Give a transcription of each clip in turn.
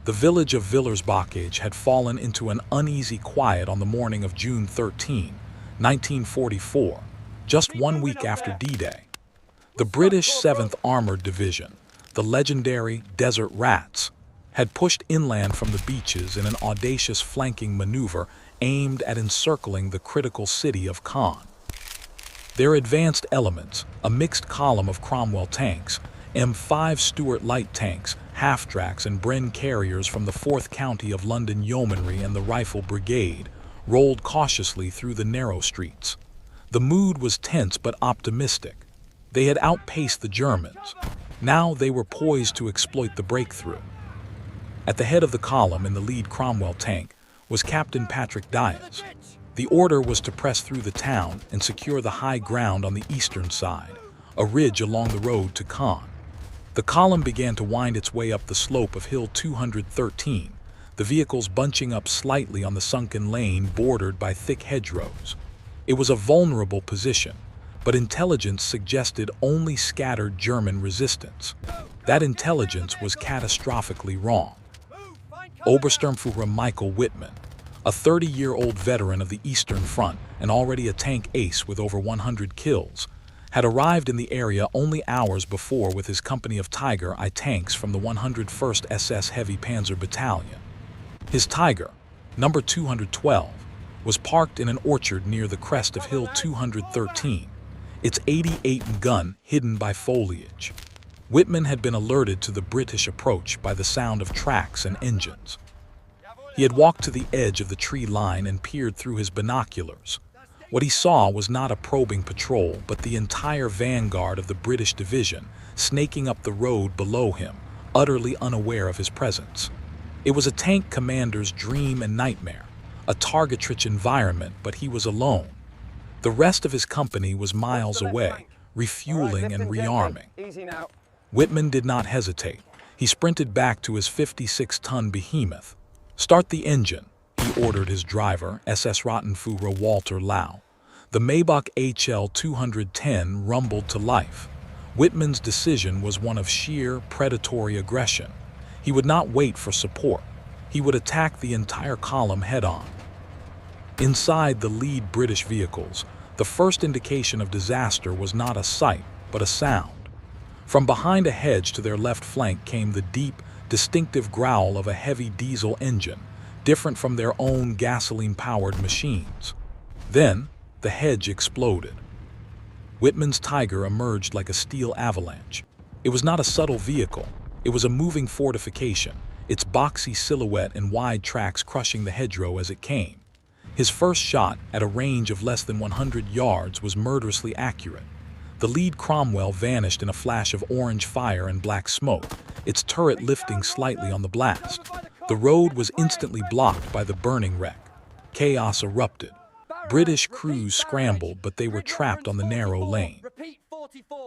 The village of Villers-Bocage had fallen into an uneasy quiet on the morning of June 13, 1944, just 1 week after D-Day. The British 7th Armored Division, the legendary Desert Rats, had pushed inland from the beaches in an audacious flanking maneuver aimed at encircling the critical city of Caen. Their advanced elements, a mixed column of Cromwell tanks, M5 Stuart light tanks, half-tracks and Bren carriers from the 4th County of London Yeomanry and the Rifle Brigade, rolled cautiously through the narrow streets. The mood was tense but optimistic. They had outpaced the Germans. Now they were poised to exploit the breakthrough. At the head of the column in the lead Cromwell tank was Captain Patrick Dias. The order was to press through the town and secure the high ground on the eastern side, a ridge along the road to Caen. The column began to wind its way up the slope of Hill 213, the vehicles bunching up slightly on the sunken lane bordered by thick hedgerows. It was a vulnerable position, but intelligence suggested only scattered German resistance. That intelligence was catastrophically wrong. Obersturmführer Michael Wittmann, a 30-year-old veteran of the Eastern Front and already a tank ace with over 100 kills, had arrived in the area only hours before with his company of Tiger I tanks from the 101st SS Heavy Panzer Battalion. His Tiger, number 212, was parked in an orchard near the crest of Hill 213, its 88 gun hidden by foliage. Wittmann had been alerted to the British approach by the sound of tracks and engines. He had walked to the edge of the tree line and peered through his binoculars. What he saw was not a probing patrol, but the entire vanguard of the British division snaking up the road below him, utterly unaware of his presence. It was a tank commander's dream and nightmare, a target-rich environment, but he was alone. The rest of his company was miles away, refueling and rearming. Wittmann did not hesitate. He sprinted back to his 56-ton behemoth. "Start the engine," he ordered his driver, SS Rottenführer Walter Lau. The Maybach HL 210 rumbled to life. Wittmann's decision was one of sheer, predatory aggression. He would not wait for support. He would attack the entire column head-on. Inside the lead British vehicles, the first indication of disaster was not a sight, but a sound. From behind a hedge to their left flank came the deep, distinctive growl of a heavy diesel engine, different from their own gasoline-powered machines. Then, the hedge exploded. Wittmann's Tiger emerged like a steel avalanche. It was not a subtle vehicle. It was a moving fortification, its boxy silhouette and wide tracks crushing the hedgerow as it came. His first shot, at a range of less than 100 yards, was murderously accurate. The lead Cromwell vanished in a flash of orange fire and black smoke, its turret lifting slightly on the blast. The road was instantly blocked by the burning wreck. Chaos erupted. British crews scrambled, but they were trapped on the narrow lane.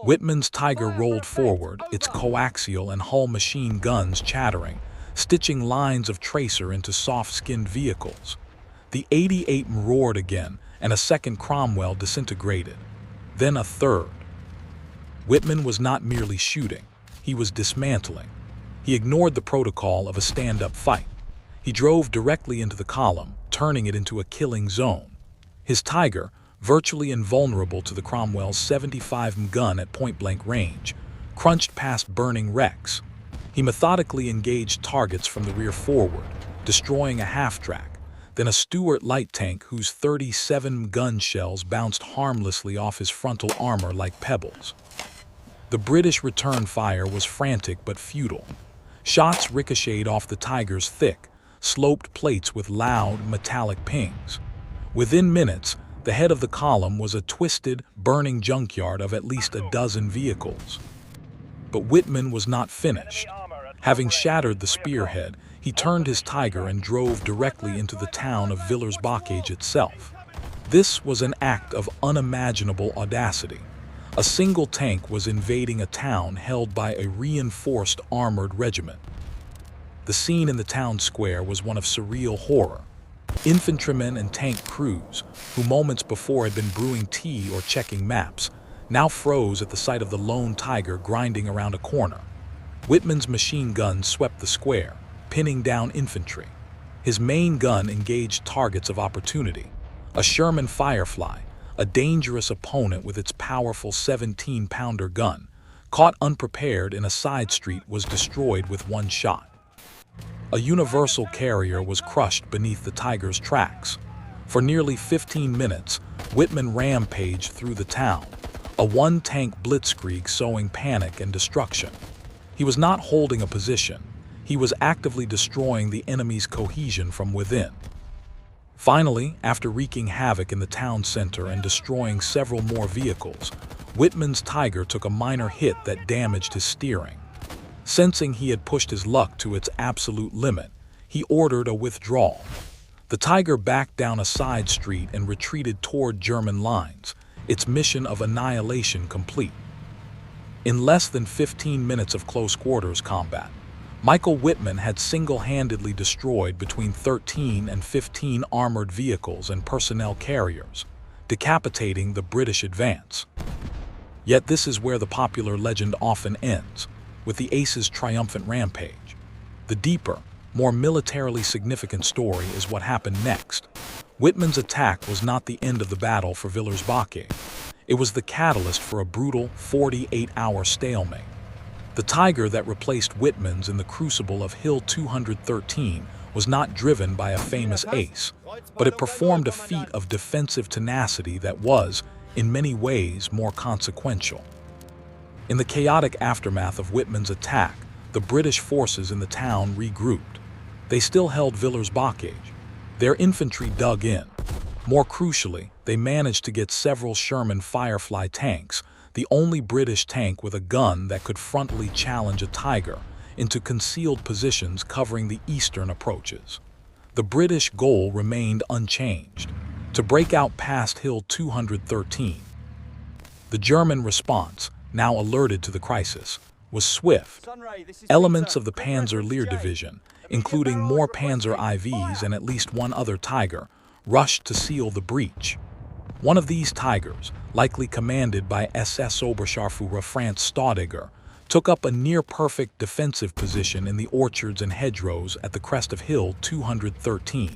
Wittmann's Tiger rolled forward, its coaxial and hull machine guns chattering, stitching lines of tracer into soft-skinned vehicles. The 88 roared again, and a second Cromwell disintegrated. Then a third. Wittmann was not merely shooting, he was dismantling. He ignored the protocol of a stand-up fight. He drove directly into the column, turning it into a killing zone. His Tiger, virtually invulnerable to the Cromwell's 75 gun at point-blank range, crunched past burning wrecks. He methodically engaged targets from the rear forward, destroying a half-track, then a Stuart light tank whose 37 gun shells bounced harmlessly off his frontal armor like pebbles. The British return fire was frantic but futile. Shots ricocheted off the Tiger's thick, sloped plates with loud, metallic pings. Within minutes, the head of the column was a twisted, burning junkyard of at least a dozen vehicles. But Wittmann was not finished. Having shattered the spearhead, he turned his Tiger and drove directly into the town of Villers-Bocage itself. This was an act of unimaginable audacity. A single tank was invading a town held by a reinforced armored regiment. The scene in the town square was one of surreal horror. Infantrymen and tank crews, who moments before had been brewing tea or checking maps, now froze at the sight of the lone Tiger grinding around a corner. Wittmann's machine guns swept the square, pinning down infantry. His main gun engaged targets of opportunity. A Sherman Firefly, a dangerous opponent with its powerful 17-pounder gun, caught unprepared in a side street, was destroyed with one shot. A Universal carrier was crushed beneath the Tiger's tracks. For nearly 15 minutes, Whitman rampaged through the town, a one-tank blitzkrieg sowing panic and destruction. He was not holding a position. He was actively destroying the enemy's cohesion from within. Finally, after wreaking havoc in the town center and destroying several more vehicles, Whitman's Tiger took a minor hit that damaged his steering. Sensing he had pushed his luck to its absolute limit, he ordered a withdrawal. The Tiger backed down a side street and retreated toward German lines, its mission of annihilation complete. In less than 15 minutes of close-quarters combat, Michael Whitman had single-handedly destroyed between 13 and 15 armored vehicles and personnel carriers, decapitating the British advance. Yet this is where the popular legend often ends, with the Ace's triumphant rampage. The deeper, more militarily significant story is what happened next. Whitman's attack was not the end of the battle for Villers-Bocage. It was the catalyst for a brutal 48-hour stalemate. The Tiger that replaced Whitman's in the crucible of Hill 213 was not driven by a famous ace, but it performed a feat of defensive tenacity that was, in many ways, more consequential. In the chaotic aftermath of Whitman's attack, the British forces in the town regrouped. They still held Villers-Bocage. Their infantry dug in. More crucially, they managed to get several Sherman Firefly tanks, the only British tank with a gun that could frontally challenge a Tiger, into concealed positions covering the eastern approaches. The British goal remained unchanged, to break out past Hill 213. The German response, now alerted to the crisis, was swift. Elements of the Panzer Lehr Division, including more Panzer IVs and at least one other Tiger, rushed to seal the breach. One of these Tigers, likely commanded by SS Oberscharführer Franz Staudiger, took up a near-perfect defensive position in the orchards and hedgerows at the crest of Hill 213.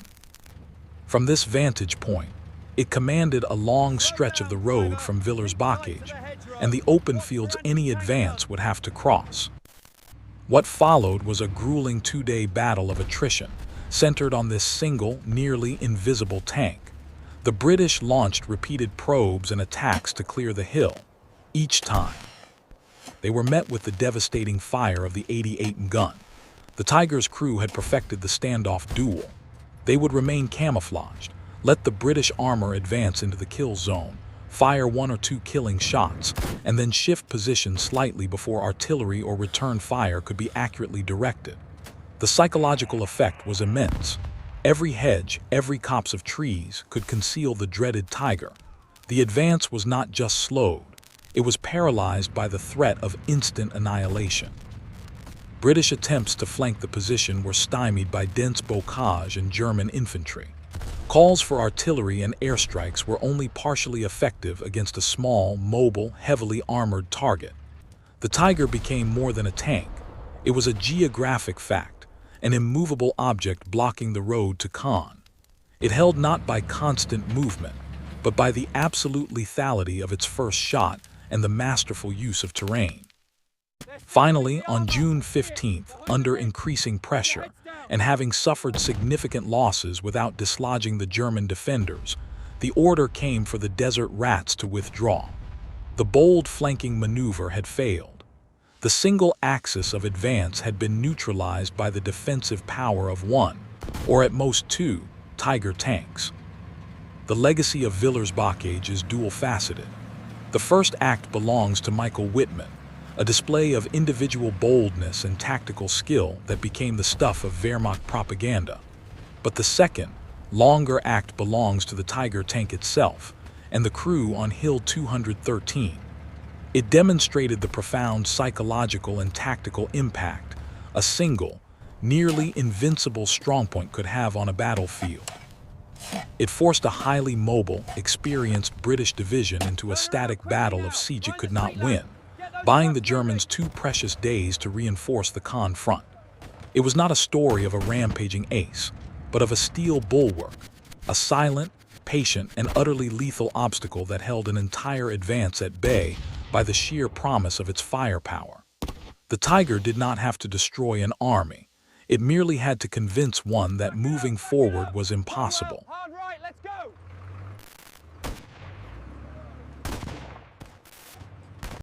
From this vantage point, it commanded a long stretch of the road from Villers-Bocage and the open fields any advance would have to cross. What followed was a grueling two-day battle of attrition, centered on this single, nearly invisible tank. The British launched repeated probes and attacks to clear the hill. Each time, they were met with the devastating fire of the 88 gun. The Tiger's crew had perfected the standoff duel. They would remain camouflaged, let the British armor advance into the kill zone, fire one or two killing shots, and then shift position slightly before artillery or return fire could be accurately directed. The psychological effect was immense. Every hedge, every copse of trees could conceal the dreaded Tiger. The advance was not just slowed, it was paralyzed by the threat of instant annihilation. British attempts to flank the position were stymied by dense bocage and German infantry. Calls for artillery and airstrikes were only partially effective against a small, mobile, heavily armored target. The Tiger became more than a tank. It was a geographic fact, an immovable object blocking the road to Caen. It held not by constant movement, but by the absolute lethality of its first shot and the masterful use of terrain. Finally, on June 15th, under increasing pressure, and having suffered significant losses without dislodging the German defenders, the order came for the Desert Rats to withdraw. The bold flanking maneuver had failed. The single axis of advance had been neutralized by the defensive power of one, or at most two, Tiger tanks. The legacy of Villers-Bocage is dual-faceted. The first act belongs to Michael Whitman, a display of individual boldness and tactical skill that became the stuff of Wehrmacht propaganda. But the second, longer act belongs to the Tiger tank itself and the crew on Hill 213. It demonstrated the profound psychological and tactical impact a single, nearly invincible strongpoint could have on a battlefield. It forced a highly mobile, experienced British division into a static battle of siege it could not win, buying the Germans 2 precious days to reinforce the Caen front. It was not a story of a rampaging ace, but of a steel bulwark, a silent, patient, and utterly lethal obstacle that held an entire advance at bay by the sheer promise of its firepower. The tiger did not have to destroy an army. It merely had to convince one that moving forward was impossible.